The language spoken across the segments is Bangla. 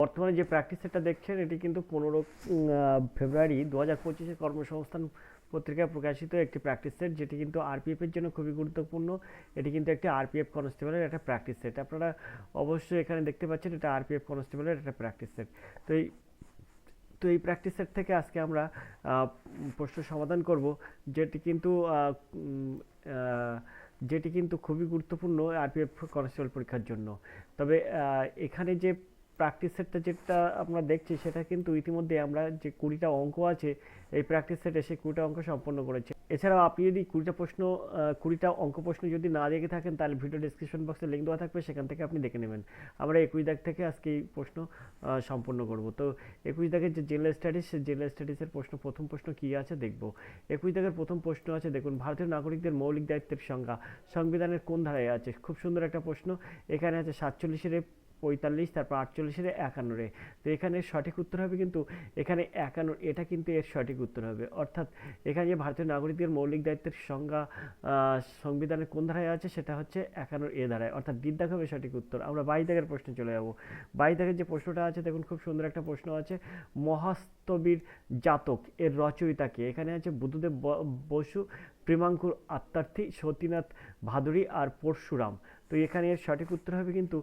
বর্তমানে যে প্র্যাকটিস সেটটা দেখছেন এটি কিন্তু 15 ফেব্রুয়ারি 2025 কর্মসংস্থান পত্রিকায় প্রকাশিত একটি প্র্যাকটিস সেট, যেটি কিন্তু আরপিএফ এর জন্য খুবই গুরুত্বপূর্ণ। এটি কিন্তু একটি আরপিএফ কনস্টেবলের একটা প্র্যাকটিস সেট। আপনারা অবশ্যই এখানে দেখতে পাচ্ছেন এটা আরপিএফ কনস্টেবলের একটা প্র্যাকটিস সেট। তো এই প্র্যাকটিস সেট থেকে আজকে আমরা প্রশ্ন সমাধান করব, যেটি কিন্তু যেটি কিন্তু খুবই গুরুত্বপূর্ণ আরপিএফ কনস্টেবল পরীক্ষার জন্য। তবে এখানে যে প্র্যাকটিস সেটটা যেটা আমরা দেখছি সেটা কিন্তু ইতিমধ্যে আমরা যে 20টা অঙ্ক আছে এই প্র্যাকটিস সেটে, সেই 20টা অঙ্ক সম্পন্ন করেছে। এছাড়াও আপনি যদি 20টা অঙ্ক প্রশ্ন যদি না দেখে থাকেন, তাহলে ভিডিও ডিসক্রিপশন বক্সে লিঙ্ক দেওয়া থাকবে, সেখান থেকে আপনি দেখে নেবেন। আমরা 21 দাগ থেকে আজকে এই প্রশ্ন সম্পন্ন করব। তো 21 দাগের যে জেনারেল স্টাডিজ, সেই জেনারেল স্টাডিজের প্রথম প্রশ্ন কী আছে দেখব। 21 দাগের প্রথম প্রশ্ন আছে, দেখুন, ভারতীয় নাগরিকদের মৌলিক দায়িত্বের সংজ্ঞা সংবিধানের কোন ধারায় আছে? খুব সুন্দর একটা প্রশ্ন। এখানে আছে 47-এর 45, তারপর 48-এর 51-রে। তো এখানে সঠিক উত্তর হবে কিন্তু এখানে 51, এটা কিন্তু এর সঠিক উত্তর হবে। অর্থাৎ এখানে যে ভারতীয় নাগরিকদের মৌলিক দায়িত্বের সংজ্ঞা সংবিধানের কোন ধারায় আছে, সেটা হচ্ছে 51 ধারায়, অর্থাৎ বিদ্যাগ হবে সঠিক উত্তর। আমরা 22 দাগের প্রশ্নে চলে যাব। 22 দাগের যে প্রশ্নটা আছে, দেখুন, খুব সুন্দর একটা প্রশ্ন আছে। মহাস্তবীর জাতক এর রচয়িতাকে? এখানে আছে বুদ্ধদেব বসু, প্রেমাঙ্কুর আত্মার্থী, সতীনাথ ভাদুরী আর পরশুরাম। তো এখানে এর সঠিক উত্তর হবে কিন্তু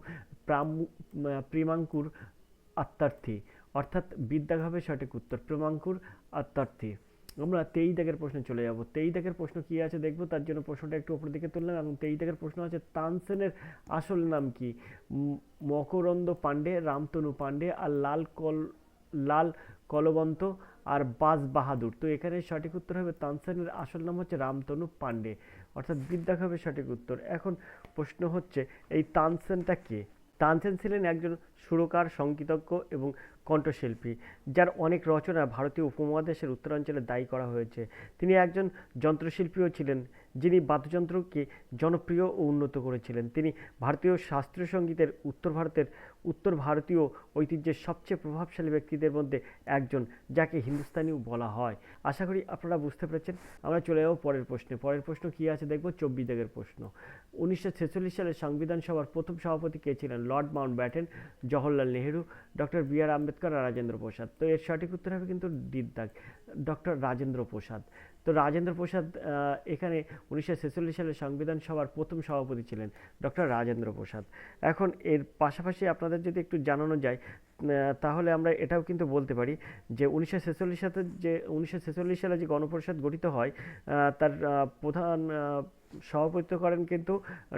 প্রেমাঙ্কুর আত্মার্থী, অর্থাৎ বিদ্যাগ হবে সঠিক উত্তর, প্রেমাঙ্কুর আত্মার্থী। আমরা 23 দাগের প্রশ্নে চলে যাব। 23 দাগের প্রশ্ন কি আছে দেখবো, তার জন্য প্রশ্নটা একটু উপরের দিকে তুললাম। এবং 23 দাগের প্রশ্ন আছে, তানসেনের আসল নাম কি? মকরন্দ পাণ্ডে, রামতনু পাণ্ডে আর লাল কলবন্ত আর বাজ বাহাদুর। তো এখানে সঠিক উত্তর হবে, তানসেনের আসল নাম হচ্ছে রামতনু পাণ্ডে, অর্থাৎ বিদ্যাগ হবে সঠিক উত্তর। এখন প্রশ্ন হচ্ছে, এই তানসেনটা কে? তানসেন ছিলেন একজন সুরকার, সংগীতজ্ঞ এবং কণ্ঠশিল্পী, যার অনেক রচনা ভারতীয় উপমহাদেশের উত্তরাঞ্চলে দায়ী করা হয়েছে। তিনি একজন যন্ত্রশিল্পীও ছিলেন, যিনি বাদ্যযন্ত্রকে জনপ্রিয় ও উন্নত করেছিলেন। তিনি ভারতীয় শাস্ত্রীয় সঙ্গীতের উত্তর ভারতীয় ঐতিহ্যের সবচেয়ে প্রভাবশালী ব্যক্তিদের মধ্যে একজন, যাকে হিন্দুস্তানিও বলা হয়। আশা করি আপনারা বুঝতে পেরেছেন। আমরা চলে যাবো পরের প্রশ্নে। পরের প্রশ্ন কী আছে দেখবো, 24 দাগের প্রশ্ন। 1946 সালে সংবিধান সভার প্রথম সভাপতি কে ছিলেন? Lord Mountbatten, Jawaharlal Nehru, doctor B R Ambedkar আর রাজেন্দ্র প্রসাদ। তো এর সঠিক উত্তর হবে কিন্তু দিদাগ, ডক্টর রাজেন্দ্র প্রসাদ। তো রাজেন্দ্র প্রসাদ এখানে 1946 সালে সংবিধান সভার প্রথম সভাপতি ছিলেন ডক্টর রাজেন্দ্র প্রসাদ। এখন এর পাশাপাশি আপনাদের যদি একটু জানানো যায়, তাহলে আমরা এটাও কিন্তু বলতে পারি যে 1946 সালে যে গণপরিষদ গঠিত হয়, তার প্রধান সভাপতিত্ব করেন কিন্তু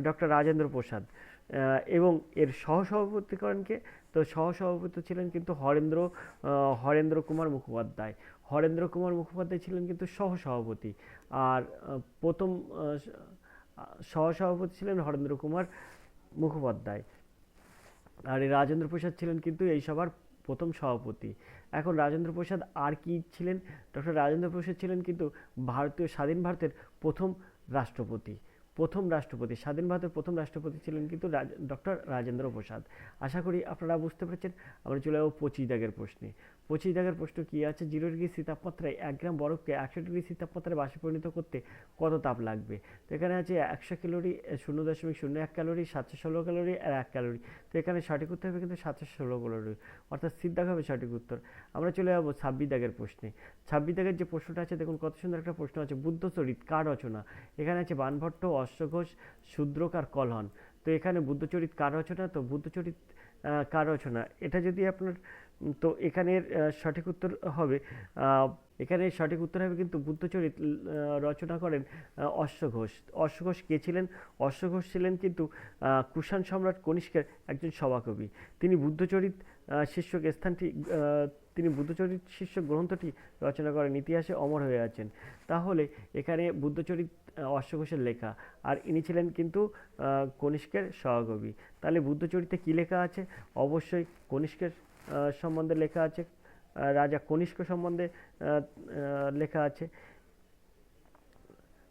ডক্টর রাজেন্দ্র প্রসাদ, এবং এর সহসভাপতি করেন কে? তো সহসভাপতি ছিলেন কিন্তু হরেন্দ্র কুমার মুখোপাধ্যায়। হরেন্দ্র কুমার মুখোপাধ্যায় ছিলেন কিন্তু সহসভাপতি, আর প্রথম সহসভাপতি ছিলেন হরেন্দ্র কুমার মুখোপাধ্যায়, আর এই রাজেন্দ্র প্রসাদ ছিলেন কিন্তু এই সভার প্রথম সভাপতি। এখন রাজেন্দ্র প্রসাদ আর কি ছিলেন? ডক্টর রাজেন্দ্র প্রসাদ ছিলেন কিন্তু স্বাধীন ভারতের প্রথম রাষ্ট্রপতি। স্বাধীন ভারতের প্রথম রাষ্ট্রপতি ছিলেন কিন্তু ডক্টর রাজেন্দ্র প্রসাদ। আশা করি আপনারা বুঝতে পেরেছেন। আমরা চলে যাবো 25 দাগের প্রশ্নে। 25 দাগের প্রশ্ন কি আছে, 0 ডিগ্রি সি তাপমাত্রায় 1 গ্রাম বরফকে 100 ডিগ্রি সি তাপমাত্রায় বাষ্পে পরিণত করতে কত তাপ লাগবে? তো এখানে আছে 100 ক্যালোরি, 0.01 ক্যালোরি, 716 ক্যালোরি আর 1 ক্যালোরি। তো এখানে সঠিক উত্তর হবে কিন্তু 716 ক্যালোরি, অর্থাৎ সি দাগ হবে সঠিক উত্তর। আমরা চলে যাবো 26 দাগের প্রশ্নে। 26 দাগের যে প্রশ্নটা আছে, দেখুন কত সুন্দর একটা প্রশ্ন আছে, বুদ্ধচরিত কার রচনা? এখানে আছে বাণভট্ট, অশ্বঘোষ, শূদ্রক আর কলহন। তো এখানে বুদ্ধচরিত কার রচনা? তো বুদ্ধচরিত কার রচনা, এটা যদি আপনার, তো এখানের সঠিক উত্তর হবে, কিন্তু বুদ্ধচরিত রচনা করেন অশ্বঘোষ। অশ্বঘোষ কে ছিলেন? অশ্বঘোষ ছিলেন কিন্তু কুষাণ সম্রাট কনিষ্কের একজন সভাকবি। তিনি বুদ্ধচরিত শীর্ষক গ্রন্থটি রচনা করেন, ইতিহাসে অমর হয়ে আছেন। তাহলে এখানে বুদ্ধচরিত অশ্বঘোষের লেখা, আর ইনি ছিলেন কিন্তু কনিষ্কের সহকবি। তাহলে বুদ্ধচরিতে কী লেখা আছে? অবশ্যই কনিষ্কের সম্বন্ধে লেখা আছে, রাজা কনিষ্ক সম্বন্ধে লেখা আছে।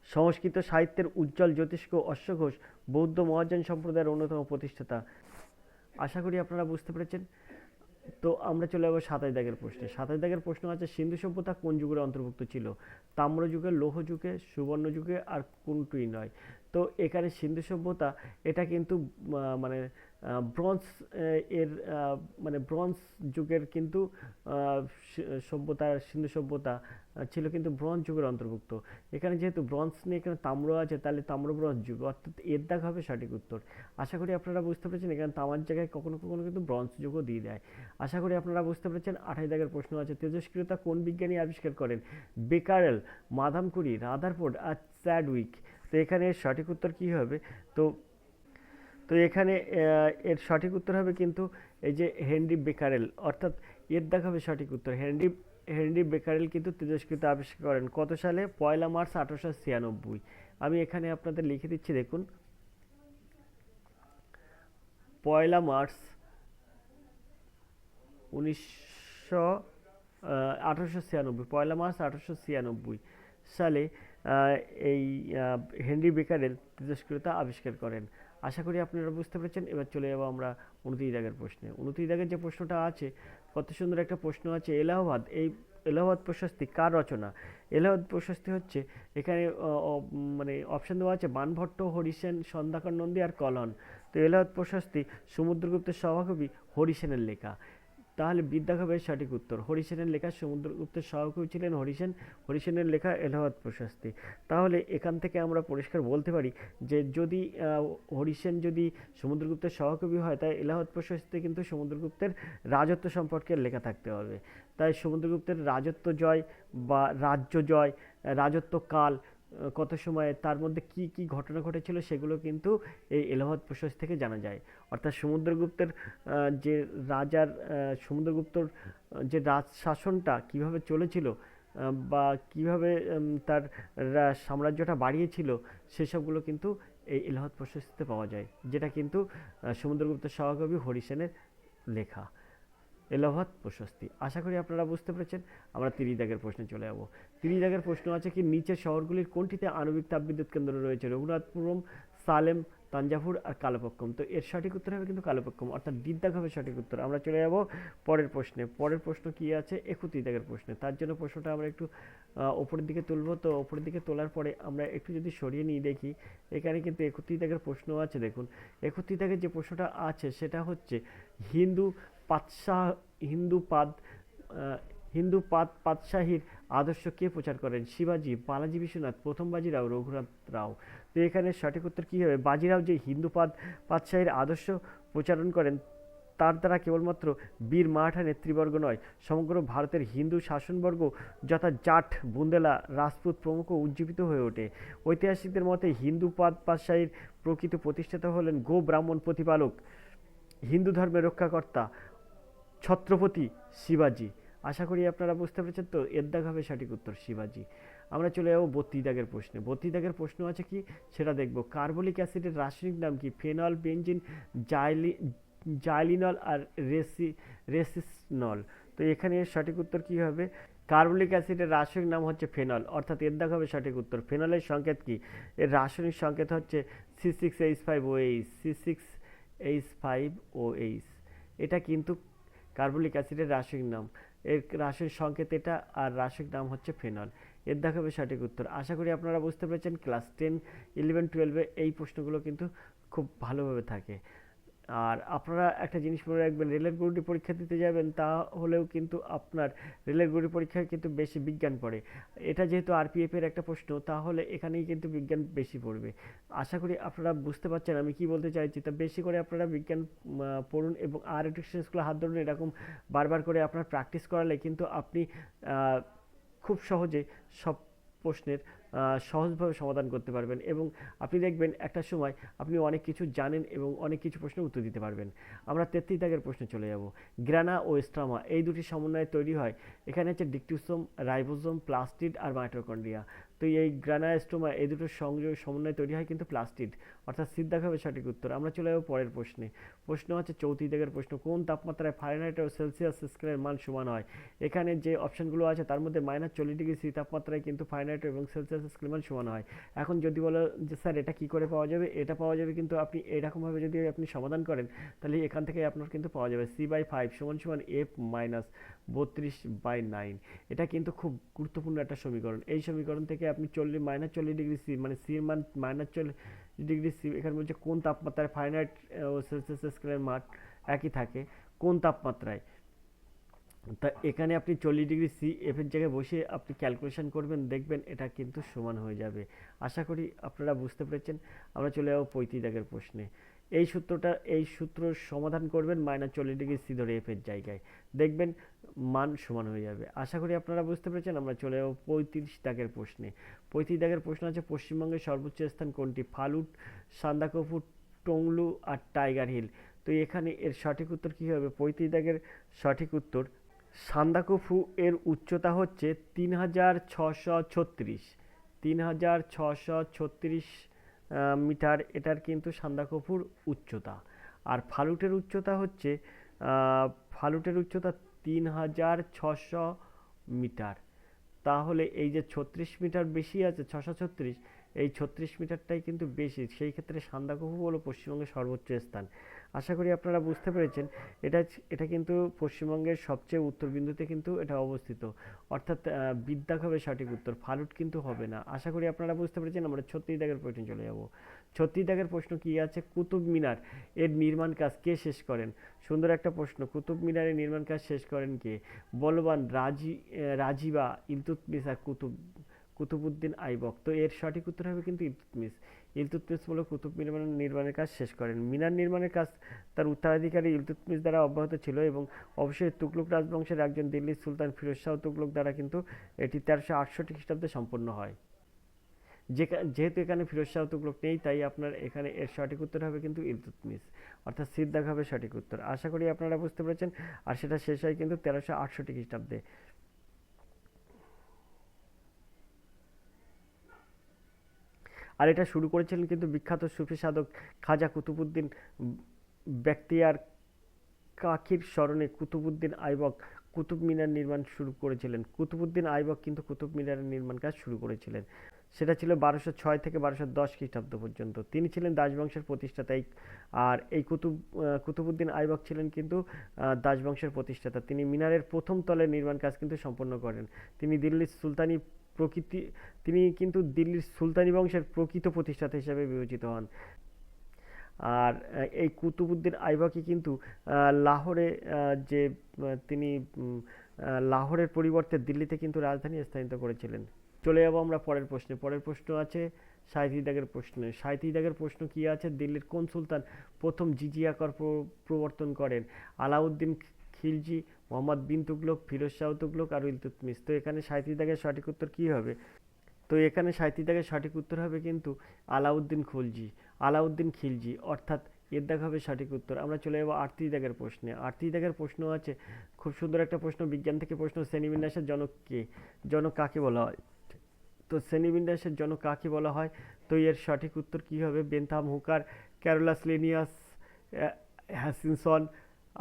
সংস্কৃত সাহিত্যের উজ্জ্বল জ্যোতিষ্ক অশ্বঘোষ বৌদ্ধ মহাযান সম্প্রদায়ের অন্যতম প্রতিষ্ঠাতা। আশা করি আপনারা বুঝতে পেরেছেন। তো আমরা চলে যাবো 27 দাগের প্রশ্নে। 27 দাগের প্রশ্ন আছে, সিন্ধু সভ্যতা কোন যুগের অন্তর্ভুক্ত ছিল? তাম্র যুগে, লৌহ যুগে, সুবর্ণ যুগে আর কোনটিই নয়। তো এখানে সিন্ধু সভ্যতা, এটা কিন্তু মানে ব্রোঞ্জ এর মানে ব্রোঞ্জ যুগের কিন্তু সভ্যতা, সিন্ধু সভ্যতা ছিল কিন্তু ব্রোঞ্জ যুগের অন্তর্ভুক্ত। এখানে যেহেতু ব্রোঞ্জ নিয়ে এখানে তাম্র আছে, তাহলে তাম্র ব্রোঞ্জ যুগ, অর্থাৎ এর দাগ হবে সঠিক উত্তর। আশা করি আপনারা বুঝতে পেরেছেন। এখানে তামার জায়গায় কখনো কখনো কিন্তু ব্রোঞ্জ যুগও দিয়ে দেয়। আশা করি আপনারা বুঝতে পেরেছেন। 28 দাগের প্রশ্ন আছে, তেজস্ক্রিয়তা কোন বিজ্ঞানী আবিষ্কার করেন? বেকারেল, মাদাম কুরি, রাদারফোর্ড আর চ্যাডউইক। তো এখানে সঠিক উত্তর কী হবে? তো তো এখানে এর সঠিক উত্তর হবে কিন্তু এই যে হেনরি বেকারেল, অর্থাৎ এর দাগ হবে সঠিক উত্তর। হেনরি বেকারেল কিন্তু তেজস্ক্রিয়তা আবিষ্কার করেন কত সালে? 1 মার্চ 1896। আমি এখানে আপনাদের লিখে দিচ্ছি, দেখুন। 1 মার্চ 1900 1896, 1 মার্চ 1896 সালে এই হেনরি বেকারেল তেজস্ক্রিয়তা আবিষ্কার করেন। আশা করি আপনারা বুঝতে পেরেছেন। এবার চলে যাবো আমরা 29 দাগের প্রশ্নে। 29 দাগের যে প্রশ্নটা আছে, কত সুন্দর একটা প্রশ্ন আছে। এলাহাবাদ, এই এলাহাবাদ প্রশস্তি কার রচনা? এলাহাবাদ প্রশস্তি হচ্ছে, এখানে মানে অপশন দেওয়া আছে বানভট্ট, হরিসেন, সন্ধ্যাকর নন্দী আর কলহন। তো এলাহাবাদ প্রশস্তি সমুদ্রগুপ্তের সভাকবি হরিসেনের লেখা। তাহলে বিদ্যাসাগরের সঠিক উত্তর। হরিসেনের লেখা, সমুদ্রগুপ্তের সহকবি ছিলেন হরিসেন, হরিসেনের লেখা এলাহাবাদ প্রশস্তি। তাহলে এখান থেকে আমরা পরিষ্কার বলতে পারি যে যদি হরিসেন যদি সমুদ্রগুপ্তের সহকবি হয়, তাই এলাহাবাদ প্রশস্তিতে কিন্তু সমুদ্রগুপ্তের রাজত্ব সম্পর্কে লেখা থাকতে হবে। তাই সমুদ্রগুপ্তের রাজত্ব জয় বা রাজ্য জয়, রাজত্ব কাল, কত সময়ে, তার মধ্যে কি কি ঘটনা ঘটেছিল, সেগুলো কিন্তু এই এলাহাবাদ প্রশস্তি থেকে জানা যায়। অর্থাৎ সমুদ্রগুপ্তের যে রাজার সমুদ্রগুপ্তর যে রাজ শাসনটা কীভাবে চলেছিল, বা কীভাবে তার সাম্রাজ্যটা বাড়িয়েছিল, সেসবগুলো কিন্তু এই এলাহাবাদ প্রশস্তিতে পাওয়া যায়, যেটা কিন্তু সমুদ্রগুপ্তের সহকবি হরিসেনের লেখা। এলাহাবাদ প্রশস্তি। আশা করি আপনারা বুঝতে পেরেছেন। আমরা 30 দাগের প্রশ্নে চলে যাব। 30 দাগের প্রশ্ন আছে কি, নিচের শহরগুলির কোনটিতে আণবিক তাপবিদ্যুৎ কেন্দ্র রয়েছে? রঘুনাথপুরম, সালেম, তাঞ্জাভুর আর কালাপক্কম। তো এর সঠিক উত্তর হবে কিন্তু কালাপক্কম, অর্থাৎ ডি দাগ হবে সঠিক উত্তর। আমরা চলে যাব পরের প্রশ্নে। পরের প্রশ্ন কি আছে? 31 দাগের প্রশ্নে। তার জন্য প্রশ্নটা আমরা একটু ওপরের দিকে তুলব। তো ওপরের দিকে তোলার পরে আমরা একটু যদি সরিয়ে নিয়ে দেখি, এখানে কিন্তু 31 দাগের প্রশ্ন আছে। দেখুন, 31 দাগের যে প্রশ্নটা আছে সেটা হচ্ছে হিন্দু পাতশাহ হিন্দুপাদ পাতশাহীর আদর্শ কে প্রচার করেন? শিবাজি, বালাজি বিশ্বনাথ, প্রথম বাজিরাও, রঘুনাথ রাও। তো এখানে সঠিক উত্তর কী হবে? বাজিরাও যে পাতশাহীর আদর্শ প্রচারণ করেন, তার দ্বারা কেবলমাত্র বীর মারাঠা নেতৃবর্গ নয়, সমগ্র ভারতের হিন্দু শাসনবর্গ যথা জাট, বুন্দেলা, রাজপুত প্রমুখ উজ্জীবিত হয়ে ওঠে। ঐতিহাসিকদের মতে পাতশাহীর প্রকৃত প্রতিষ্ঠাতা হলেন গো ব্রাহ্মণ প্রতিপালক, হিন্দু ধর্মের রক্ষাকর্তা ছত্রপতি শিবাজি। আশা করি আপনারা বুঝতে পেরেছেন। তো এর দাগ হবে সঠিক উত্তর, শিবাজি। আমরা চলে যাবো 32 দাগের প্রশ্নে। 32 দাগের প্রশ্ন আছে কি সেটা দেখব। কার্বলিক অ্যাসিডের রাসায়নিক নাম কি? ফেনল, বেনজিন, জাইলিনল আর রেসিনল। তো এখানে সঠিক উত্তর কি হবে? কার্বলিক অ্যাসিডের রাসায়নিক নাম হচ্ছে ফেনল, অর্থাৎ এর দাগ হবে সঠিক উত্তর। ফেনলের সংকেত কি? এর রাসায়নিক সংকেত হচ্ছে C6H5OH, C6H5OH। এটা কিন্তু কার্বলিক অ্যাসিডের রাসায়নিক নাম, এর রাসায়নিক সংকেত এটা, আর রাসায়নিক নাম হচ্ছে ফেনল। এর দেখাবে সঠিক উত্তর। আশা করি আপনারা বুঝতে পেরেছেন। ক্লাস 10, 11, 12-এ এই প্রশ্নগুলো কিন্তু খুব ভালোভাবে থাকে। আর আপনারা একটা জিনিস মনে রাখবেন, রেলের গ্রুপ-ডি পরীক্ষা দিতে যাবেন, তাহলেও কিন্তু আপনার রেলের গ্রুপ-ডি পরীক্ষায় কিন্তু বেশি বিজ্ঞান পড়ে। এটা যেহেতু আরপিএফ এর একটা প্রশ্ন, তাহলে এখানেই কিন্তু বিজ্ঞান বেশি পড়বে। আশা করি আপনারা বুঝতে পারছেন আমি কি বলতে চাইছি। তা বেশি করে আপনারা বিজ্ঞান পড়ুন, এবং আর এডুকেশন স্কুলে হাত ধরুন। এরকম বারবার করে আপনার প্র্যাকটিস করালে কিন্তু আপনি খুব সহজে সব প্রশ্নের সহজভাবে সমাধান করতে পারবেন, এবং আপনি দেখবেন একটা সময় আপনি অনেক কিছু জানেন এবং অনেক কিছু প্রশ্নের উত্তর দিতে পারবেন। আমরা 33 দাগের প্রশ্নে চলে যাব। গ্রানা ও স্ট্রামা এই দুটি সমন্বয়ে তৈরি হয়, এখানে হচ্ছে ডিকটিউসোম, রাইবোসোম, প্লাস্টিড আর মাইটোকন্ড্রিয়া। তো এই গ্রানা স্ট্রোমা এই দুটোর সমন্বয়ে তৈরি হয় কিন্তু প্লাস্টিড, অর্থাৎ সিদ্ধ হবে সঠিক উত্তর। আমরা চলে যাব পরের প্রশ্নে। প্রশ্ন হচ্ছে 34 দাগের প্রশ্ন। কোন তাপমাত্রায় ফারেনহাইট ও সেলসিয়াস স্কেলের মান সমান হয়? এখানে যে অপশনগুলো আছে তার মধ্যে -40°C তাপমাত্রায় কিন্তু ফারেনহাইট এবং সেলসিয়াস স্কেলের মান সমান হয়। এখন যদি বলো যে স্যার এটা কি করে পাওয়া যাবে, এটা পাওয়া যাবে কিন্তু আপনি এরকমভাবে যদি আপনি সমাধান করেন, তাহলে এখান থেকে আপনার কিন্তু পাওয়া যাবে C/5 = F - 32/9। এটা কিন্তু খুব গুরুত্বপূর্ণ একটা সমীকরণ। এই সমীকরণ থেকে আপনি -40°C, মানে সির মান -40°C, এখানে বলছে কোন তাপমাত্রায় ফারেনহাইট ও সেলসিয়াস স্কেলের মান একই থাকে, কোন তাপমাত্রায়। তা এখানে আপনি 40°C এর জায়গায় বসে আপনি ক্যালকুলেশন করবেন, দেখবেন এটা কিন্তু সমান হয়ে যাবে। আশা করি আপনারা বুঝতে পেরেছেন। আমরা চলে যাবো 35 দাগের প্রশ্নে। এই সূত্র সমাধান করবেন -40°C ধরে এফ এর জায়গায়, দেখবেন মান সমান হয়ে যাবে। আশা করি আপনারা বুঝতে পেরেছেন। আমরা চলে যাবো 35 দাগের প্রশ্নে। 35 দাগের প্রশ্ন আছে পশ্চিমবঙ্গের সর্বোচ্চ স্থান কোনটি? ফালুট, সান্দাকফু, টংলু আর টাইগার হিল। তো এখানে এর সঠিক উত্তর কী হবে? 35 দাগের সঠিক উত্তর সান্দাকফু এর উচ্চতা হচ্ছে 3636, 3636 মিটার, এটার কিন্তু সান্দাকফুর উচ্চতা। আর ফালুটের উচ্চতা 3600 মিটার। তাহলে এই যে 36 মিটার বেশি আছে, 636, এই 36 মিটারটাই কিন্তু বেশি, সেই ক্ষেত্রে সান্দাকফু হলো পশ্চিমবঙ্গের সর্বোচ্চ স্থান। আশা করি আপনারা বুঝতে পেরেছেন। এটা এটা কিন্তু পশ্চিমবঙ্গের সবচেয়ে উত্তর বিন্দুতে কিন্তু এটা অবস্থিত, অর্থাৎ বিদ্যাক হবে সঠিক উত্তর, ফালুট কিন্তু হবে না। আশা করি আপনারা বুঝতে পেরেছেন। আমরা 36 দাগের প্রশ্নে চলে যাব। 36 দাগের প্রশ্ন কি আছে? কুতুব মিনার এর নির্মাণ কাজ কে শেষ করেন? সুন্দর একটা প্রশ্ন। কুতুব মিনারের নির্মাণ কাজ শেষ করেন কে? বলবান, রাজিবা, ইলতুৎমিশ আর কুতুবউদ্দিন আইবক। তো এর সঠিক উত্তর হবে কিন্তু ইলতুৎমিশ। ইলতুৎমিশ মূলত কুতুব মিনার নির্মাণের কাজ শেষ করেন। মিনার নির্মাণের কাজ তার উত্তরাধিকারী ইলতুৎমিশ দ্বারা অব্যাহত ছিল, এবং অবশ্যই তুগলক রাজবংশের একজন দিল্লির সুলতান ফিরোজ শাহ তুগলক দ্বারা কিন্তু এটি 1368 খ্রিস্টাব্দে সম্পন্ন হয়। যেহেতু এখানে ফিরোজ শাহ তুগলক নেই, তাই আপনার এখানে এর সঠিক উত্তর হবে কিন্তু ইলতুৎমিশ, অর্থাৎ সিদ্দাক হবে সঠিক উত্তর। আশা করি আপনারা বুঝতে পেরেছেন। আর সেটা শেষ হয় কিন্তু 1368 খ্রিস্টাব্দে। আর এটা শুরু করেছিলেন কিন্তু বিখ্যাত সুফি সাধক খাজা কুতুবউদ্দিন বখতিয়ার কাকির স্মরণে। কুতুবউদ্দিন আইবক কুতুব মিনার নির্মাণ শুরু করেছিলেন। কুতুবউদ্দিন আইবক কিন্তু কুতুব মিনারের নির্মাণ কাজ শুরু করেছিলেন। সেটা ছিল 1206 থেকে 1210 খ্রিস্টাব্দ পর্যন্ত। তিনি ছিলেন দাস বংশের প্রতিষ্ঠাতা। আর এই কুতুবউদ্দিন আইবক ছিলেন কিন্তু দাস বংশের প্রতিষ্ঠাতা। তিনি মিনারের প্রথম তলের নির্মাণ কাজ কিন্তু সম্পন্ন করেন। তিনি কিন্তু দিল্লির সুলতানি বংশের প্রকৃত প্রতিষ্ঠাতা হিসেবে বিবেচিত হন। আর এই কুতুবউদ্দিন আইবকই কিন্তু লাহোরে যে তিনি লাহোরের পরিবর্তে দিল্লিতে কিন্তু রাজধানী স্থানান্তরিত করেছিলেন। চলে যাব আমরা পরের প্রশ্নে। পরের প্রশ্ন আছে 37 দাগের প্রশ্নে। 37 দাগের প্রশ্ন কি আছে? দিল্লির কোন সুলতান প্রথম জিজিয়া কর প্রবর্তন করেন? আলাউদ্দিন খিলজি, মোহাম্মদ বিন তুগলক, ফিরোজ শাহ তুগলক আর ইলতুৎমিশ। তো এখানে 37 দাগের সঠিক উত্তর কি হবে? তো এখানে 37 দাগের সঠিক উত্তর হবে কিন্তু আলাউদ্দিন খিলজি, অর্থাৎ এর দাগ হবে সঠিক উত্তর। আমরা চলে যাবো 38 দাগের প্রশ্নে। 38 দাগের প্রশ্ন আছে খুব সুন্দর একটা প্রশ্ন, বিজ্ঞান থেকে প্রশ্ন। শ্রেণীবিন্যাসের জনক কাকে বলা হয়? তো শ্রেণীবিন্যাসের জনক কাকে বলা হয়? তো এর সঠিক উত্তর কি হবে? বেনথাম, হুকার, ক্যারোলাস লিনিয়াস, হ্যাসিনসন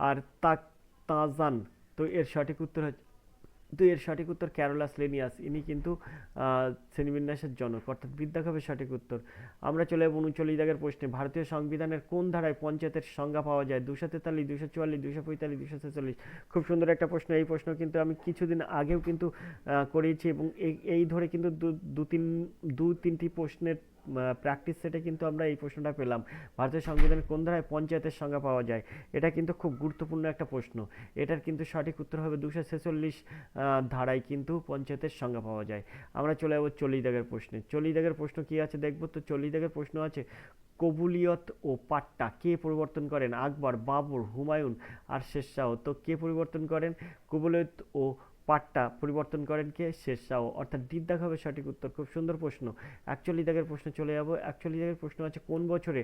আর তাজান। তো এর সঠিক উত্তর ক্যারোলাস লিনিয়াস। ইনি কিন্তু শ্রেণীবিন্যাসের জনক, অর্থাৎ বিদ্যাক হবে সঠিক উত্তর। আমরা চলে যাব 39 দাগের প্রশ্নে। ভারতীয় সংবিধানের কোন ধারায় পঞ্চায়েতের সংজ্ঞা পাওয়া যায়? 243, 244, 245, 246। খুব সুন্দর একটা প্রশ্ন। এই প্রশ্ন কিন্তু আমি কিছুদিন আগেও কিন্তু করিয়েছি, এবং এই ধরে কিন্তু দু তিনটি প্রশ্নের প্র্যাকটিস সেটে কিন্তু আমরা এই প্রশ্নটা পেলাম। ভারতের সংবিধানের কোন ধারায় পঞ্চায়েতের সংজ্ঞা পাওয়া যায়? এটা কিন্তু খুব গুরুত্বপূর্ণ একটা প্রশ্ন। এটার কিন্তু সঠিক উত্তর হবে 246 ধারায় কিন্তু পঞ্চায়েতের সংজ্ঞা পাওয়া যায়। আমরা চলে যাবো 40 দাগের প্রশ্নে। 40 দাগের প্রশ্ন কি আছে দেখবো। তো 40 দাগের প্রশ্ন আছে কবুলিয়ত ও পাট্টা কে পরিবর্তন করেন? আকবর, বাবর, হুমায়ুন আর শেরশাহ। তো কে পরিবর্তন করেন? কবুলিয়ত ও পাট্টা পরিবর্তন করেন কে? শেরশাহ, অর্থাৎ দিদাগ হবে সঠিক উত্তর। খুব সুন্দর প্রশ্ন। 41 দাগের প্রশ্নে চলে যাব। 41 দাগের প্রশ্ন আছে কোন বছরে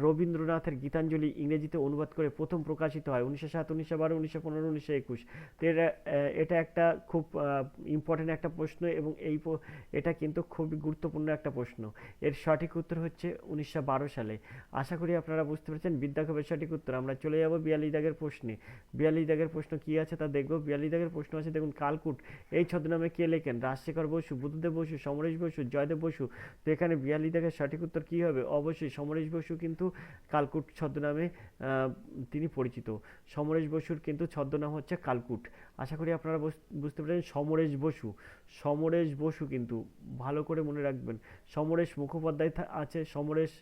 রবীন্দ্রনাথের গীতাঞ্জলি ইংরেজিতে অনুবাদ করে প্রথম প্রকাশিত হয়? 1907, 1912, 1915, 1921। তো এটা একটা খুব ইম্পর্টেন্ট একটা প্রশ্ন, এবং এটা কিন্তু খুবই গুরুত্বপূর্ণ একটা প্রশ্ন। এর সঠিক উত্তর হচ্ছে 1912 সালে। আশা করি আপনারা বুঝতে পেরেছেন। বিদ্যাক হবে সঠিক উত্তর। আমরা চলে যাব 42 দাগের প্রশ্নে। 42 দাগের প্রশ্ন কি আছে তা দেখব। 42 দাগের প্রশ্ন আছে দেখব দেখুন কালকুট, এই ছদ্মনামে কে লেখেন? রাজশেখর বসু, বুদ্ধদেব বসু, সমরেশ বসু, জয়দেব বসু। তো এখানে 42 দাগের সঠিক উত্তর কী হবে? অবশ্যই সমরেশ বসু কিন্তু কালকুট ছদ্মনামে তিনি পরিচিত। সমরেশ বসুর কিন্তু ছদ্মনাম হচ্ছে কালকুট। আশা করি আপনারা বুঝতে পেরেছেন। সমরেশ বসু, সমরেশ বসু কিন্তু ভালো করে মনে রাখবেন। সমরেশ মুখোপাধ্যায় আছে, সমরেশ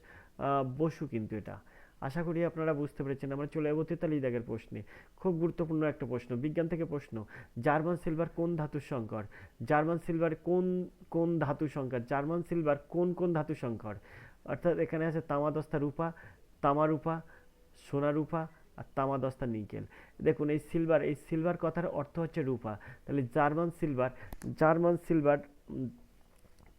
বসু কিন্তু এটা। আশা করি আপনারা বুঝতে পেরেছেন। আমরা চলে যাবো 43 দাগের প্রশ্নে। খুব গুরুত্বপূর্ণ একটা প্রশ্ন, বিজ্ঞান থেকে প্রশ্ন। জার্মান সিলভার কোন ধাতুর সংকর? জার্মান সিলভার কোন কোন ধাতু সংকর? জার্মান সিলভার কোন কোন ধাতু সংকর? অর্থাৎ এখানে আছে তামা দস্তা রূপা, তামা রূপা, সোনা রূপা আর তামা দস্তা নিকেল। দেখুন এই সিলভার, এই সিলভার কথার অর্থ হচ্ছে রূপা। তাহলে জার্মান সিলভার, জার্মান সিলভার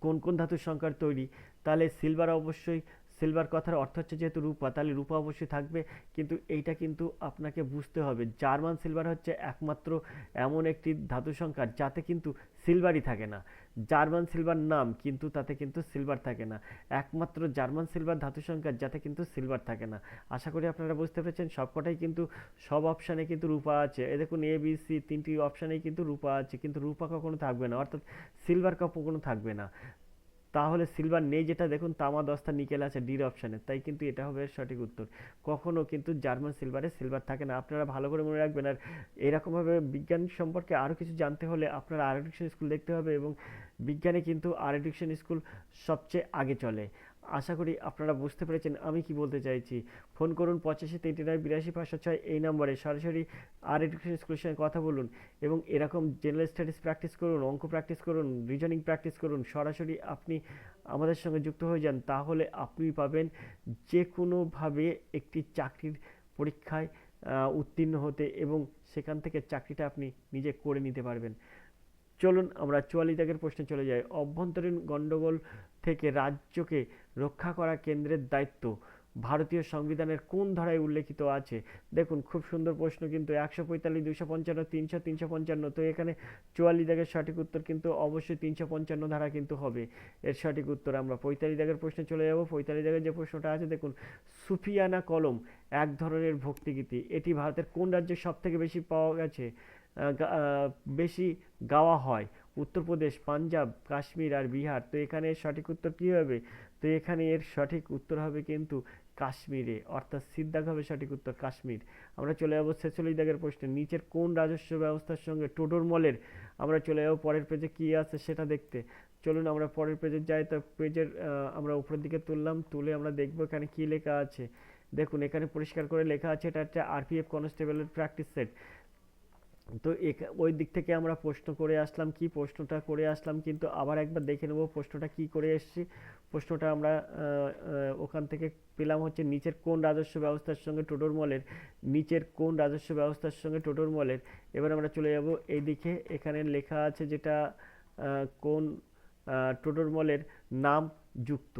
কোন কোন ধাতুর সংকর তৈরি? তাহলে সিলভার অবশ্যই, সিলভার কথার অর্থ হচ্ছে যেহেতু রূপা, তাহলে রূপা অবশ্যই থাকবে। কিন্তু এইটা কিন্তু আপনাকে বুঝতে হবে, জার্মান সিলভার হচ্ছে একমাত্র এমন একটি ধাতু সংকর যাতে কিন্তু সিলভারই থাকে না। জার্মান সিলভার নাম কিন্তু তাতে কিন্তু সিলভার থাকে না। একমাত্র জার্মান সিলভার ধাতু সংকর যাতে কিন্তু সিলভার থাকে না। আশা করি আপনারা বুঝতে পেরেছেন। সবকটাই কিন্তু, সব অপশানে কিন্তু রূপা আছে। এ দেখুন এ বি সি তিনটি অপশানেই কিন্তু রূপা আছে, কিন্তু রূপা কখনো থাকবে না, অর্থাৎ সিলভার কখনো থাকবে না। তাহলে সিলভার নেই যেটা, দেখুন তামা দস্তা নিকেল আছে ডির অপশানে, তাই কিন্তু এটা হবে সঠিক উত্তর। কখনো কিন্তু জার্মান সিলভারে সিলভার থাকে না, আপনারা ভালো করে মনে রাখবেন। আর এরকমভাবে বিজ্ঞান সম্পর্কে আরও কিছু জানতে হলে আপনারা আর এডুকেশন স্কুল দেখতে হবে, এবং বিজ্ঞানে কিন্তু আর এডুকেশন স্কুল সবচেয়ে আগে চলে। আশা করি আপনারা বুঝতে পেরেছেন আমি কি বলতে চাইছি। ফোন করুন 85 39 82 506 এই নম্বরে, সরাসরি আর এডুকেশন স্কুলের সঙ্গে কথা বলুন, এবং এরকম জেনারেল স্টাডিজ প্র্যাকটিস করুন, অঙ্ক প্র্যাকটিস করুন, রিজনিং প্র্যাকটিস করুন। সরাসরি আপনি আমাদের সঙ্গে যুক্ত হয়ে যান, তাহলে আপনি পাবেন যে কোনোভাবে একটি চাকরির পরীক্ষায় উত্তীর্ণ হতে, এবং সেখান থেকে চাকরিটা আপনি নিজে করে নিতে পারবেন। চলুন আমরা 44 দাগের প্রশ্নে চলে যাই। অভ্যন্তরীণ গণ্ডগোল থেকে রাজ্যকে রক্ষা করা কেন্দ্রের দায়িত্ব ভারতীয় সংবিধানের কোন ধারায় উল্লেখিত আছে? দেখুন খুব সুন্দর প্রশ্ন কিন্তু। 145, 255, 300, 355। তো এখানে 44 দাগের সঠিক উত্তর কিন্তু অবশ্যই 355 ধারা কিন্তু হবে এর সঠিক উত্তর। আমরা 45 দাগের প্রশ্নে চলে যাব। 45 দাগের যে প্রশ্নটা আছে দেখুন, সুফিয়ানা কলম এক ধরনের ভক্তিগীতি, এটি ভারতের কোন রাজ্যে সব থেকে বেশি পাওয়া গেছে, বেশি গাওয়া হয়? উত্তরপ্রদেশ, পাঞ্জাব, কাশ্মীর আর বিহার। তো এখানে সঠিক উত্তর কী হবে? তো এখানে এর সঠিক উত্তর হবে কিন্তু কাশ্মীরে, অর্থাৎ সিদ্ধাক হবে সঠিক উত্তর কাশ্মীর। আমরা চলে যাবো 46 দাগের প্রশ্নে। নিচের কোন রাজস্ব ব্যবস্থার সঙ্গে টোডরমলের, আমরা চলে যাবো পরের পেজে কী আছে সেটা দেখতে। চলুন আমরা পরের পেজে যাই। তো পেজের আমরা উপরের দিকে তুললাম, তুলে আমরা দেখবো এখানে কী লেখা আছে। দেখুন এখানে পরিষ্কার করে লেখা আছে এটা একটা আরপিএফ কনস্টেবলের প্র্যাকটিস সেট। তো ওই দিক থেকে আমরা প্রশ্ন করে আসলাম, কি প্রশ্নটা করে আসলাম, কিন্তু আবার একবার দেখে নেব প্রশ্নটা কি করে এসেছি। প্রশ্নটা আমরা ওখান থেকে পেলাম হচ্ছে, নিচের কোন রাজস্ব ব্যবস্থার সঙ্গে টোডরমলের, নিচের কোন রাজস্ব ব্যবস্থার সঙ্গে টোডরমলের। এবার আমরা চলে যাব এই দিকে, এখানে লেখা আছে যেটা কোন টোডরমলের নাম যুক্ত।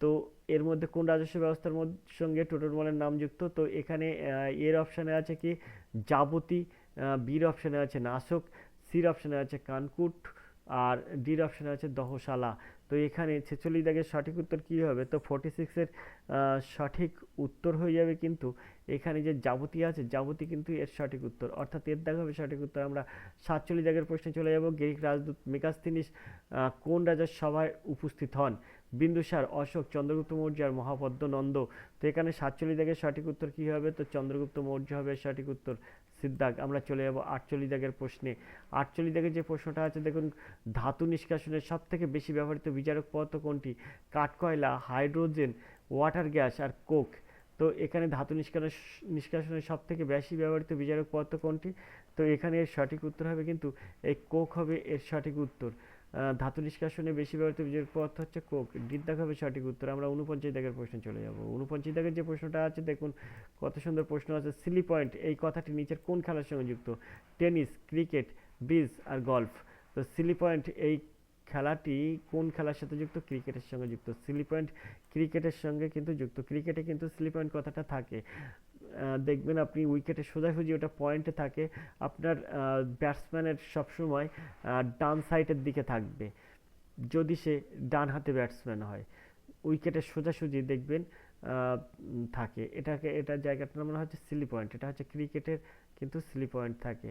তো এর মধ্যে কোন রাজস্ব ব্যবস্থার সঙ্গে টোডরমলের নাম যুক্ত? তো এখানে এর অপশানে আছে কি যাবতী, বির অপশানে আছে নাশক, সির অপশানে আছে কানকুট, আর ডির অপশানে আছে দহশালা। তো এখানে 46 দাগের সঠিক উত্তর কী হবে? তো 46-এর সঠিক উত্তর হয়ে যাবে কিন্তু এখানে যে যাবতী আছে, যাবতী কিন্তু এর সঠিক উত্তর, অর্থাৎ এর দাগ হবে সঠিক উত্তর। আমরা 47 দাগের প্রশ্নে চলে যাব। গ্রিক রাজদূত মেগাস্থিনিস কোন রাজার সভায় উপস্থিত হন? বিন্দুসার, অশোক, চন্দ্রগুপ্ত মৌর্য আর মহাপদ্ম নন্দ। তো এখানে 47 দাগের সঠিক উত্তর কী হবে? তো চন্দ্রগুপ্ত মৌর্য হবে সঠিক উত্তর, সিদ্ধাক। আমরা চলে যাব 48 দাগের প্রশ্নে। 48 দাগের যে প্রশ্নটা আছে দেখুন, ধাতু নিষ্কাশনের সব থেকে বেশি ব্যবহৃত বিচারক পদার্থ কোনটি? কাঠকয়লা, হাইড্রোজেন, ওয়াটার গ্যাস আর কোক। তো এখানে ধাতু নিষ্কাশনের সব থেকে বেশি ব্যবহৃত বিচারক পদার্থ কোনটি? তো এখানে এর সঠিক উত্তর হবে কিন্তু এই কোক হবে এর সঠিক উত্তর। ধাতু নিষ্কাশনে বেশি ব্যবহৃত বিচারক পদার্থ হচ্ছে কোক, ডিদ্দাক হবে সঠিক উত্তর। আমরা 49 দাগের প্রশ্নে চলে যাব। 49 দাগের যে প্রশ্নটা আছে দেখুন, কত সুন্দর প্রশ্ন আছে। সিলি পয়েন্ট এই কথাটি নিচের কোন খেলার সঙ্গে যুক্ত? টেনিস, ক্রিকেট, ব্রিজ আর গলফ। তো সিলি পয়েন্ট এই খেলাটি কোন খেলার সাথে যুক্ত? ক্রিকেটের সঙ্গে যুক্ত। সিলি পয়েন্ট ক্রিকেটের সঙ্গে কিন্তু যুক্ত, ক্রিকেটে কিন্তু সিলি পয়েন্ট কথাটা থাকে। দেখবেন আপনি উইকেটে সোজাসুজি ওটা পয়েন্টে থাকে, আপনার ব্যাটসম্যানের সবসময় ডান সাইডের দিকে থাকবে যদি সে ডান হাতে ব্যাটসম্যান হয়। উইকেটের সোজাসুজি দেখবেন থাকে। এটার জায়গাটার নাম হচ্ছে সিলি পয়েন্ট। এটা হচ্ছে ক্রিকেটের কিন্তু সিলি পয়েন্ট থাকে।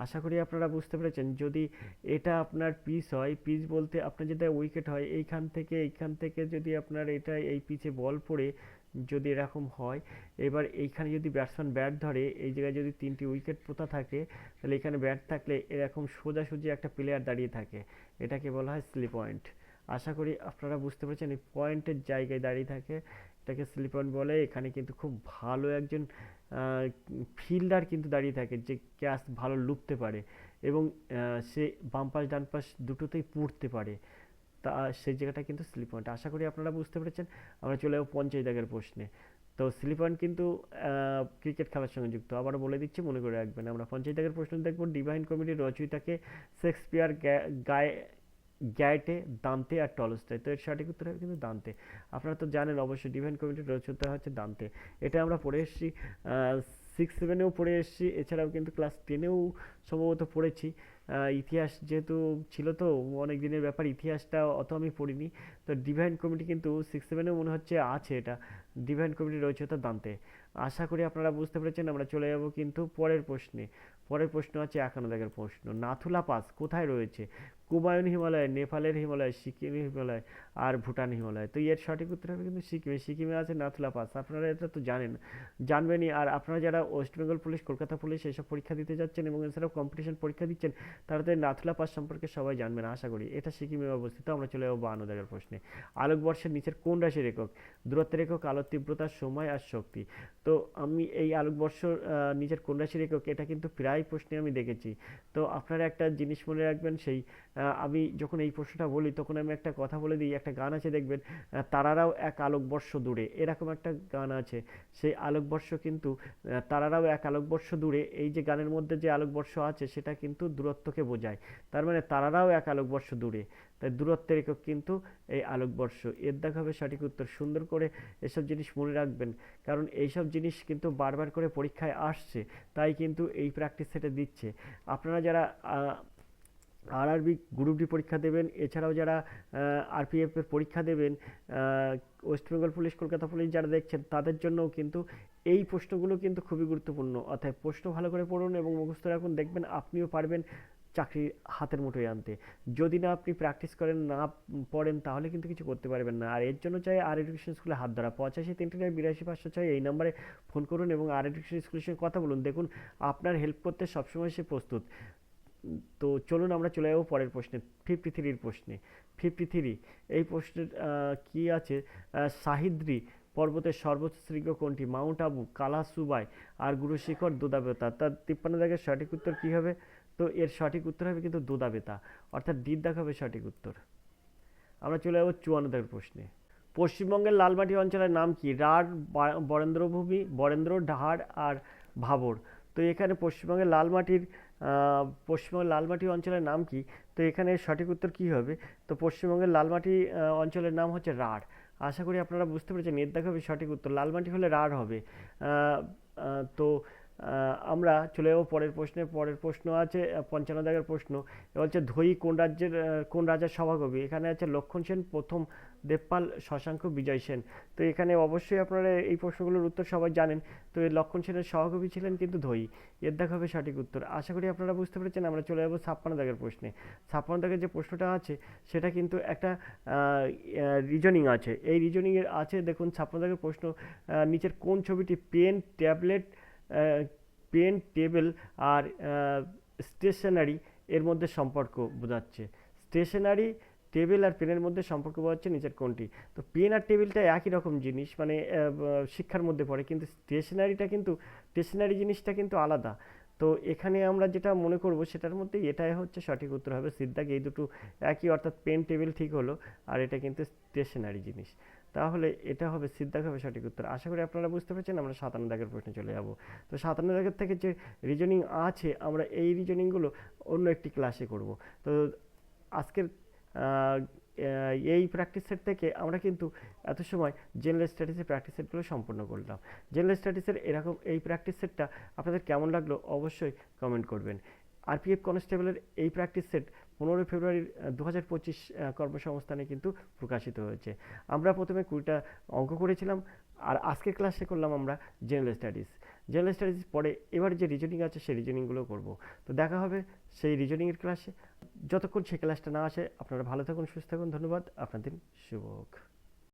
আশা করি আপনারা বুঝতে পেরেছেন। যদি এটা আপনার পিচ হয়, পিচ বলতে আপনার যেটা উইকেট হয় এইখান থেকে যদি আপনার এটা এই পিচে বল পড়ে যদি এরকম হয়, এবার এইখানে যদি ব্যাটসম্যান ব্যাট ধরে, এই জায়গায় যদি 3টি উইকেট পোতা থাকে, তাহলে এখানে ব্যাট থাকলে এরকম সোজাসুজি একটা প্লেয়ার দাঁড়িয়ে থাকে, এটাকে বলা হয় স্লিপ পয়েন্ট। আশা করি আপনারা বুঝতে পেরেছেন। এই পয়েন্টের জায়গায় দাঁড়িয়ে থাকে, এটাকে স্লিপ পয়েন্ট বলে। এখানে কিন্তু খুব ভালো একজন ফিল্ডার কিন্তু দাঁড়িয়ে থাকে, যে ক্যাচ ভালো লুপতে পারে এবং সে বাম পাশ ডান পাশ দুটোতেই পুড়তে পারে। তা সেই জায়গাটা কিন্তু স্লিপ পয়েন্ট। আশা করি আপনারা বুঝতে পেরেছেন। আমরা চলে যাবো 50 দাগের প্রশ্নে। তো স্লিপ পয়েন্ট কিন্তু ক্রিকেট খেলার সঙ্গে যুক্ত। আবারও বলে দিচ্ছি, মনে করে রাখবেন। আমরা 50 দাগের প্রশ্ন দেখব। ডিভাইন কমেডির রচয়িতাকে? শেক্সপিয়ার, গ্যায়েটে, দান্তে আর টলস্টয়। তো এর সঠিক উত্তর হবে কিন্তু দান্তে। আপনারা তো জানেন অবশ্যই, ডিভাইন কমেডির রচয়িতা হচ্ছে দান্তে। এটা আমরা পড়ে এসেছি, 6-7-এও পড়ে এসেছি, এছাড়াও কিন্তু ক্লাস 10-এও সম্ভবত পড়েছি। ইতিহাস যেহেতু ছিল, তো অনেক দিনের ব্যাপার, ইতিহাসটা অত আমি পড়িনি। তো ডিভাইন কমেডি কিন্তু 6-7-এও মনে হচ্ছে আছে। এটা ডিভাইন কমেডি রচয়িতা দান্তে। আশা করি আপনারা বুঝতে পেরেছেন। আমরা চলে যাব কিন্তু পরের প্রশ্নে। পরের প্রশ্ন আছে 51 দাগের প্রশ্ন। নাথুলা পাস কোথায় রয়েছে? কুমায়ুন হিমালয়, নেপালের হিমালয়, সিকিম হিমালয় আর ভুটান হিমালয়। তো এর সঠিক উত্তর হবে কিন্তু সিকিমে। সিকিমে আছে নাথুলা পাস। আপনারা এটা তো জানবেনই। আর আপনারা যারা West Bengal police, Kolkata police এসব পরীক্ষা দিতে যাচ্ছেন এবং এছাড়াও কম্পিটিশন পরীক্ষা দিচ্ছেন, তারা তো এই নাথুলা পাস সম্পর্কে সবাই জানবেন আশা করি। এটা সিকিমে অবস্থিত। আমরা চলে যাবো 52 দাগের প্রশ্নে। আলোকবর্ষের নিচের কোন রাশির একক? দূরত্বের একক, আলোর তীব্রতা, সময় আর শক্তি। তো আমি এই আলোকবর্ষ নিচের কোন রাশির একক, এটা কিন্তু প্রায় প্রশ্নে আমি দেখেছি। তো আপনারা একটা জিনিস মনে রাখবেন, সেই আমি যখন এই প্রশ্নটা বলি তখন আমি একটা কথা বলে দিই। একটা গান আছে দেখবেন, তারারাও এক আলোকবর্ষ দূরে, এরকম একটা গান আছে। সেই আলোকবর্ষ কিন্তু তারারাও এক আলোকবর্ষ দূরে, এই যে গানের মধ্যে যে আলোকবর্ষ আছে সেটা কিন্তু দূরত্বকে বোঝায়। তার মানে তারারাও এক আলোকবর্ষ দূরে, তাই দূরত্বের একক কিন্তু এই আলোকবর্ষ। এর দেখা হবে সঠিক উত্তর। সুন্দর করে এসব জিনিস মনে রাখবেন, কারণ এইসব জিনিস কিন্তু বারবার করে পরীক্ষায় আসছে, তাই কিন্তু এই প্র্যাকটিস সেটে দিচ্ছে। আপনারা যারা আরআরবি গ্রুপ ডি পরীক্ষা দেবেন, এছাড়াও যারা আরপিএফ এর পরীক্ষা দেবেন, West Bengal police, Kolkata police যারা দেখছেন, তাদের জন্যও কিন্তু এই প্রশ্নগুলো কিন্তু খুবই গুরুত্বপূর্ণ। অর্থাৎ প্রশ্ন ভালো করে পড়ুন এবং মুখস্থ রাখুন, দেখবেন আপনিও পারবেন চাকরি হাতের মুঠোয় আনতে। যদি না আপনি প্র্যাকটিস করেন, না পড়েন, তাহলে কিন্তু কিছু করতে পারবেন না। আর এর জন্য চাই আর এডুকেশন স্কুলে হাত ধরা। 85-389-82-506 এই নাম্বারে ফোন করুন এবং আর এডুকেশন স্কুলের সঙ্গে কথা বলুন। দেখুন, আপনার হেল্প করতে সবসময় সে প্রস্তুত। তো চলুন আমরা চলে যাবো পরের প্রশ্নে, 53-র প্রশ্নে। 53 এই প্রশ্নের কি আছে? সাহিদ্রি পর্বতের সর্বোচ্চ শৃঙ্গ কোনটি? মাউন্ট আবু, কালাসুবাই আর গুরু শিখর, দোদাবেতা। তার 53 দাগের সঠিক উত্তর কি হবে? তো এর সঠিক উত্তর হবে কিন্তু দোদাবেতা, অর্থাৎ ডির দাগ হবে সঠিক উত্তর। আমরা চলে যাবো 54 দাগের প্রশ্নে। পশ্চিমবঙ্গের লালমাটি অঞ্চলের নাম কি? রাঢ়, বরেন্দ্রভূমি, বরেন্দ্র, ঢাড় আর ভাবর। তো এখানে পশ্চিমবঙ্গের লালমাটি অঞ্চলের নাম কি? তো এখানে সঠিক উত্তর কি হবে? তো পশ্চিমবঙ্গের লালমাটি অঞ্চলের নাম হচ্ছে রাঢ়। আশা করি আপনারা বুঝতে পেরেছেন। এর দেখা হবে সঠিক উত্তর। লালমাটি হলে রাঢ় হবে। তো আমরা চলে যাবো পরের প্রশ্নে। পরের প্রশ্ন আছে 55 দাগের প্রশ্ন। এ বলছে ধৈ কোন রাজার সভাকবি? এখানে আছে লক্ষণ সেন, প্রথম দেবপাল, শশাঙ্ক, বিজয় সেন। তো এখানে অবশ্যই আপনারা এই প্রশ্নগুলোর উত্তর সবাই জানেন। তো এই লক্ষণ সেনের সহকবি ছিলেন কিন্তু ধৈ। এর দেখা হবে সঠিক উত্তর। আশা করি আপনারা বুঝতে পেরেছেন। আমরা চলে যাবো 56 দাগের প্রশ্নে। 56 দাগের যে প্রশ্নটা আছে সেটা কিন্তু একটা রিজনিং আছে। এই রিজনিংয়ের আছে, দেখুন 56 দাগের প্রশ্ন। নিচের কোন ছবিটি পেন, টেবিল আর স্টেশনারি এর মধ্যে সম্পর্ক বোঝাচ্ছে? স্টেশনারি, টেবিল আর পেনের মধ্যে সম্পর্ক বোঝাচ্ছে নিচের কোনটি? তো পেন আর টেবিলটা একই রকম জিনিস, মানে শিক্ষার মধ্যে পড়ে, কিন্তু স্টেশনারি জিনিসটা কিন্তু আলাদা। তো এখানে আমরা যেটা মনে করব সেটার মধ্যে এটাই হচ্ছে সঠিক উত্তর হবে। সিদ্ধাক এই দুটো একই, অর্থাৎ পেন টেবিল ঠিক হলো, আর এটা কিন্তু স্টেশনারি জিনিস। তাহলে এটা হবে সিদ্ধাক হবে সঠিক উত্তর। আশা করি আপনারা বুঝতে পেরেছেন। আমরা 57 দাগের প্রশ্নে চলে যাব। তো 57 দাগের থেকে যে রিজনিং আছে, আমরা এই রিজনিংগুলো অন্য একটি ক্লাসে করব। তো আজকের এই প্র্যাকটিস সেট থেকে আমরা কিন্তু এত সময় জেনারেল স্ট্যাটিসের প্র্যাকটিস সেটগুলো সম্পূর্ণ করলাম। জেনারেল স্ট্যাটিসের এরকম এই প্র্যাকটিস সেটটা আপনাদের কেমন লাগলো অবশ্যই কমেন্ট করবেন। আরপিএফ কনস্টেবলের এই প্র্যাকটিস সেট 15 ফেব্রুয়ারি 2025 কর্মসংস্থানে কিন্তু প্রকাশিত হয়েছে। আমরা প্রথমে 20টা অঙ্ক করেছিলাম, আর আজকের ক্লাসে করলাম আমরা জেনারেল স্টাডিজ। জেনারেল স্টাডিজ পরে এবার যে রিজনিং আছে সেই রিজনিংগুলো করব। তো দেখা হবে সেই রিজনিংয়ের ক্লাসে। যতক্ষণ সেই ক্লাসটা না আসে আপনারা ভালো থাকুন, সুস্থ থাকুন। ধন্যবাদ। আপনার দিন শুভ হোক।